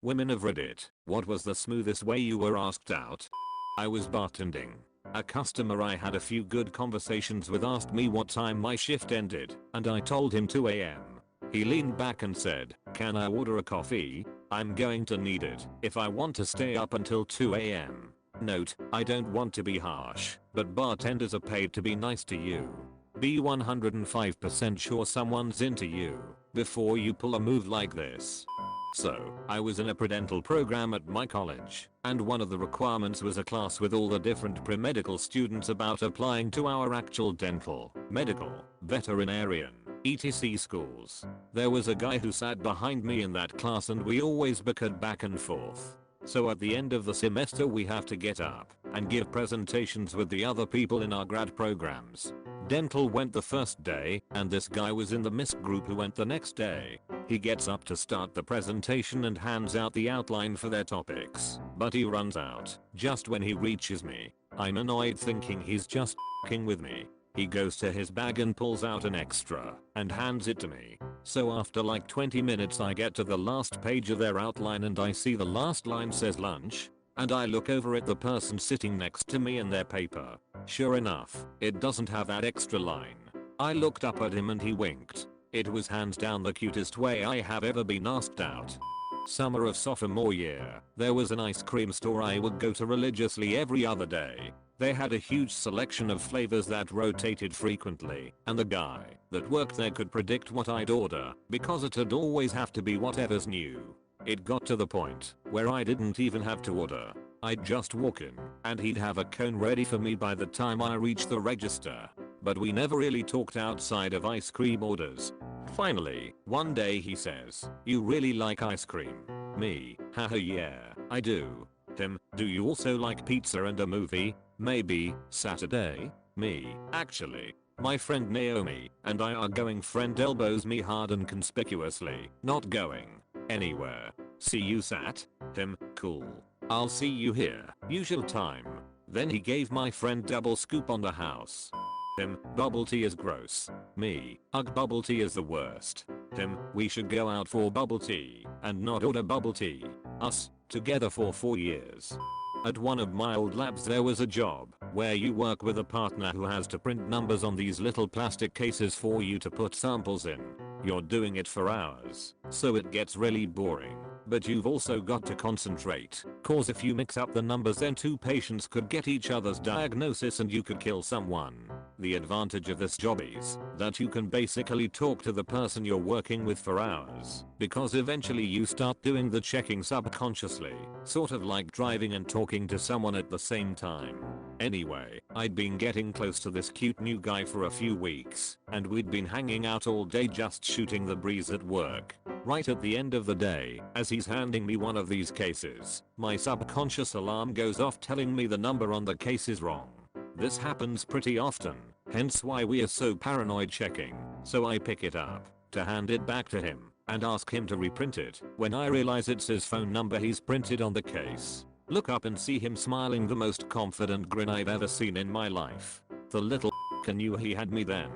Women of Reddit, what was the smoothest way you were asked out? I was bartending. A customer I had a few good conversations with asked me what time my shift ended, and I told him 2 am. He leaned back and said, "Can I order a coffee? I'm going to need it if I want to stay up until 2 am. Note, I don't want to be harsh, but bartenders are paid to be nice to you. Be 105% sure someone's into you before you pull a move like this." So, I was in a pre-dental program at my college, and one of the requirements was a class with all the different pre-medical students about applying to our actual dental, medical, veterinarian, etc. schools. There was a guy who sat behind me in that class and we always bickered back and forth. So at the end of the semester we have to get up and give presentations with the other people in our grad programs. Dental went the first day, and this guy was in the MISC group who went the next day. He gets up to start the presentation and hands out the outline for their topics, but he runs out just when he reaches me. I'm annoyed thinking he's just f***ing with me. He goes to his bag and pulls out an extra and hands it to me. So after like 20 minutes I get to the last page of their outline and I see the last line says lunch, and I look over at the person sitting next to me in their paper. Sure enough, it doesn't have that extra line. I looked up at him and he winked. It was hands down the cutest way I have ever been asked out. Summer of sophomore year, there was an ice cream store I would go to religiously every other day. They had a huge selection of flavors that rotated frequently, and the guy that worked there could predict what I'd order because it'd always have to be whatever's new. It got to the point where I didn't even have to order. I'd just walk in, and he'd have a cone ready for me by the time I reached the register. But we never really talked outside of ice cream orders. Finally, one day he says, "You really like ice cream?" Me, haha yeah, I do. Him, "Do you also like pizza and a movie? Maybe Saturday?" Me, "Actually, my friend Naomi and I are going." Friend elbows me hard and conspicuously, "Not going anywhere. See you Sat?" Him, "Cool. I'll see you here, usual time." Then he gave my friend double scoop on the house. Him, "Bubble tea is gross." Me, "Ugh, bubble tea is the worst." Him, "We should go out for bubble tea and not order bubble tea." Us, together for 4 years. At one of my old labs there was a job where you work with a partner who has to print numbers on these little plastic cases for you to put samples in. You're doing it for hours, so it gets really boring. But you've also got to concentrate, cause if you mix up the numbers then two patients could get each other's diagnosis and you could kill someone. The advantage of this job is that you can basically talk to the person you're working with for hours, because eventually you start doing the checking subconsciously, sort of like driving and talking to someone at the same time. Anyway, I'd been getting close to this cute new guy for a few weeks, and we'd been hanging out all day just shooting the breeze at work. Right at the end of the day, as he's handing me one of these cases, my subconscious alarm goes off telling me the number on the case is wrong. This happens pretty often, hence why we are so paranoid checking, so I pick it up to hand it back to him and ask him to reprint it when I realize it's his phone number he's printed on the case. Look up and see him smiling the most confident grin I've ever seen in my life. The little knew he had me then.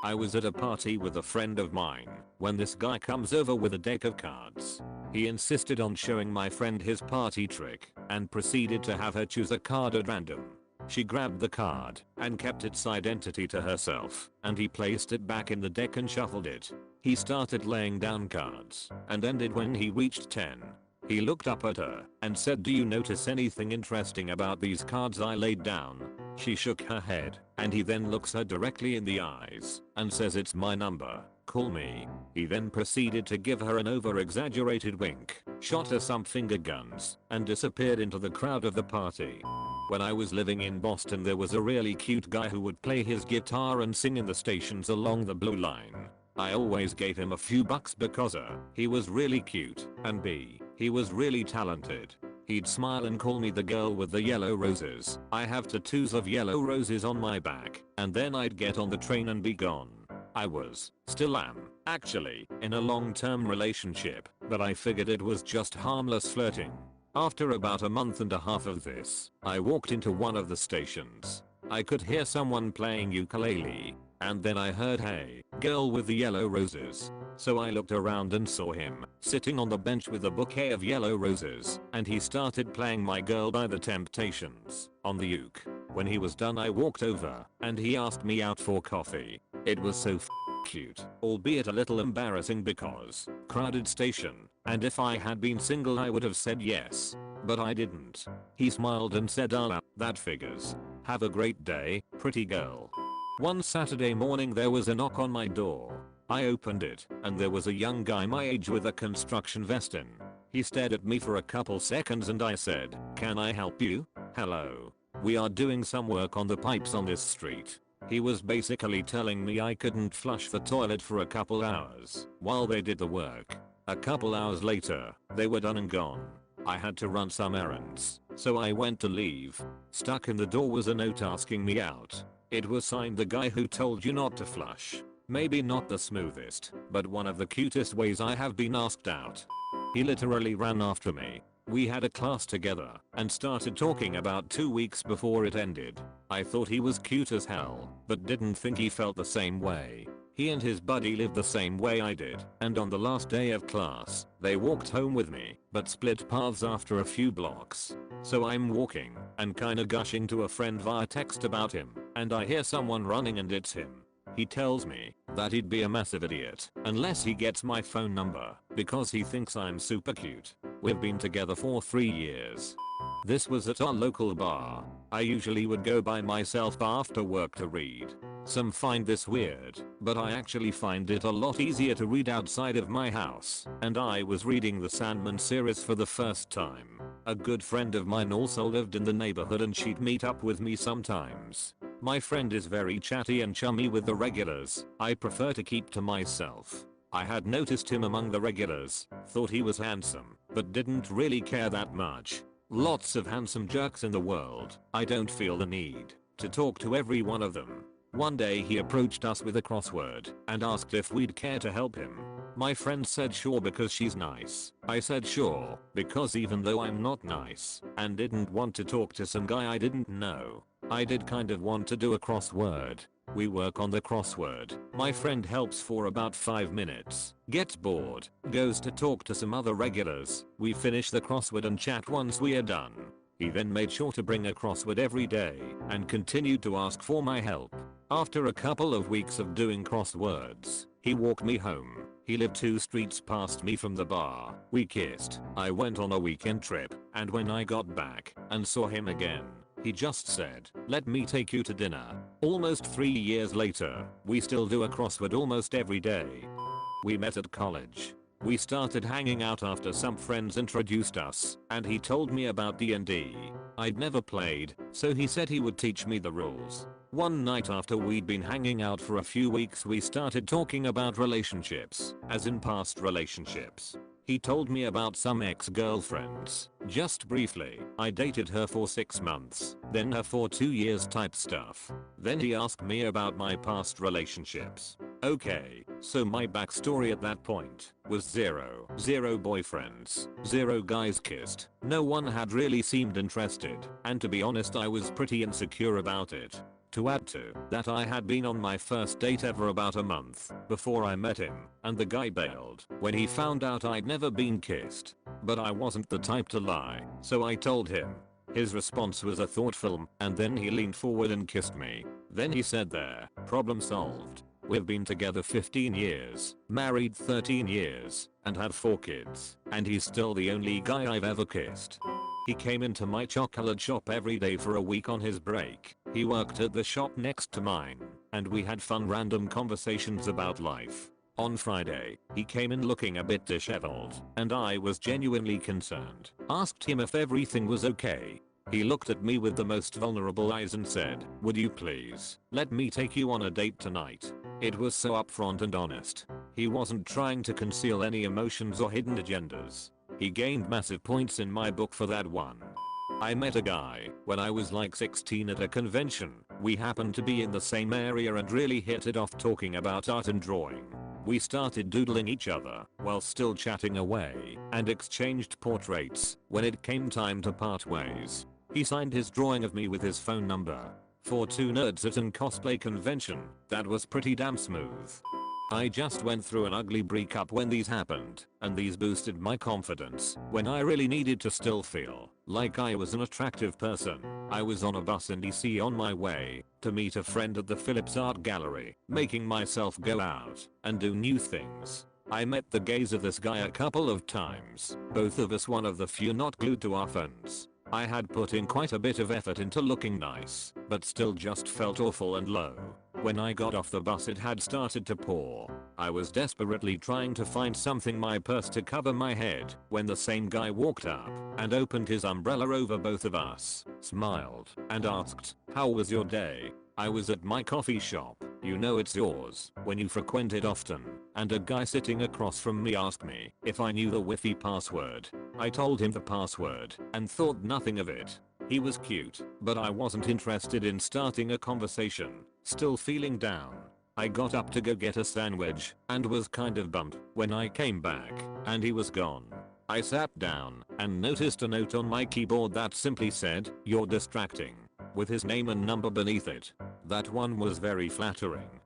I was at a party with a friend of mine when this guy comes over with a deck of cards. He insisted on showing my friend his party trick and proceeded to have her choose a card at random. She grabbed the card and kept its identity to herself, and he placed it back in the deck and shuffled it. He started laying down cards and ended when he reached 10. He looked up at her and said, "Do you notice anything interesting about these cards I laid down?" She shook her head, and he then looks her directly in the eyes and says, "It's my number, call me." He then proceeded to give her an over-exaggerated wink, shot her some finger guns, and disappeared into the crowd of the party. When I was living in Boston there was a really cute guy who would play his guitar and sing in the stations along the Blue Line. I always gave him a few bucks because A, he was really cute, and B, he was really talented. He'd smile and call me the girl with the yellow roses. I have tattoos of yellow roses on my back, and then I'd get on the train and be gone. I was, still am, actually, in a long-term relationship, but I figured it was just harmless flirting. After about a month and a half of this, I walked into one of the stations. I could hear someone playing ukulele. and then I heard "Hey, girl with the yellow roses." So I looked around and saw him sitting on the bench with a bouquet of yellow roses, and he started playing "My Girl" by the Temptations on the uke. When he was done I walked over and he asked me out for coffee. It was so cute, albeit a little embarrassing because crowded station, and if I had been single I would have said yes. But I didn't. He smiled and said, "Ah, that figures. Have a great day, pretty girl." One Saturday morning there was a knock on my door. I opened it, and there was a young guy my age with a construction vest in. He stared at me for a couple seconds and I said, "Can I help you? Hello. We are doing some work on the pipes on this street." He was basically telling me I couldn't flush the toilet for a couple hours while they did the work. A couple hours later, they were done and gone. I had to run some errands, so I went to leave. Stuck in the door was a note asking me out. It was signed "The guy who told you not to flush." Maybe not the smoothest, but one of the cutest ways I have been asked out. He literally ran after me. We had a class together and started talking about 2 weeks before it ended. I thought he was cute as hell, but didn't think he felt the same way. He and his buddy lived the same way I did, and on the last day of class, they walked home with me, but split paths after a few blocks. So I'm walking and kinda gushing to a friend via text about him, and I hear someone running and it's him. He tells me that he'd be a massive idiot unless he gets my phone number because he thinks I'm super cute. We've been together for 3 years. This was at our local bar. I usually would go by myself after work to read. Some find this weird, but I actually find it a lot easier to read outside of my house, and I was reading the Sandman series for the first time. A good friend of mine also lived in the neighborhood and she'd meet up with me sometimes. My friend is very chatty and chummy with the regulars. I prefer to keep to myself. I had noticed him among the regulars, thought he was handsome, but didn't really care that much. Lots of handsome jerks in the world. I don't feel the need to talk to every one of them. One day he approached us with a crossword and asked if we'd care to help him. My friend said sure because she's nice. I said sure because even though I'm not nice and didn't want to talk to some guy I didn't know, I did kind of want to do a crossword. We work on the crossword. My friend helps for about 5 minutes, gets bored, goes to talk to some other regulars. We finish the crossword and chat once we are done. He then made sure to bring a crossword every day and continued to ask for my help. After a couple of weeks of doing crosswords, he walked me home. He lived 2 streets past me from the bar. We kissed. I went on a weekend trip, and when I got back and saw him again, he just said, "Let me take you to dinner." Almost 3 years later, we still do a crossword almost every day. We met at college. We started hanging out after some friends introduced us, and he told me about D&D. I'd never played, so he said he would teach me the rules. One night after we'd been hanging out for a few weeks we started talking about relationships, as in past relationships. He told me about some ex-girlfriends. Just briefly, I dated her for 6 months, then her for 2 years type stuff. Then he asked me about my past relationships. Okay, so my backstory at that point was zero boyfriends, 0 guys kissed, no one had really seemed interested, and to be honest I was pretty insecure about it. To add to that I had been on my first date ever about a month before I met him, and the guy bailed when he found out I'd never been kissed. But I wasn't the type to lie, so I told him. His response was a thoughtful, and then he leaned forward and kissed me. Then he said there, problem solved. We've been together 15 years, married 13 years, and had 4 kids, and he's still the only guy I've ever kissed. He came into my chocolate shop every day for a week on his break. He worked at the shop next to mine, and we had fun random conversations about life. On Friday, he came in looking a bit disheveled, and I was genuinely concerned. Asked him if everything was okay. He looked at me with the most vulnerable eyes and said, "Would you please let me take you on a date tonight?" It was so upfront and honest. He wasn't trying to conceal any emotions or hidden agendas. He gained massive points in my book for that one. I met a guy when I was like 16 at a convention. We happened to be in the same area and really hit it off talking about art and drawing. We started doodling each other while still chatting away and exchanged portraits. When it came time to part ways, he signed his drawing of me with his phone number. For two nerds at an cosplay convention, that was pretty damn smooth. I just went through an ugly breakup when these happened, and these boosted my confidence when I really needed to still feel like I was an attractive person. I was on a bus in DC on my way to meet a friend at the Phillips Art Gallery, making myself go out and do new things. I met the gaze of this guy a couple of times, both of us one of the few not glued to our phones. I had put in quite a bit of effort into looking nice, but still just felt awful and low. When I got off the bus it had started to pour. I was desperately trying to find something in my purse to cover my head when the same guy walked up and opened his umbrella over both of us, smiled, and asked, "How was your day?" I was at my coffee shop, you know it's yours, when you frequent it often, and a guy sitting across from me asked me if I knew the Wi-Fi password. I told him the password and thought nothing of it. He was cute, but I wasn't interested in starting a conversation. Still feeling down, I got up to go get a sandwich and was kind of bummed when I came back and he was gone. I sat down and noticed a note on my keyboard that simply said, "You're distracting," with his name and number beneath it. That one was very flattering.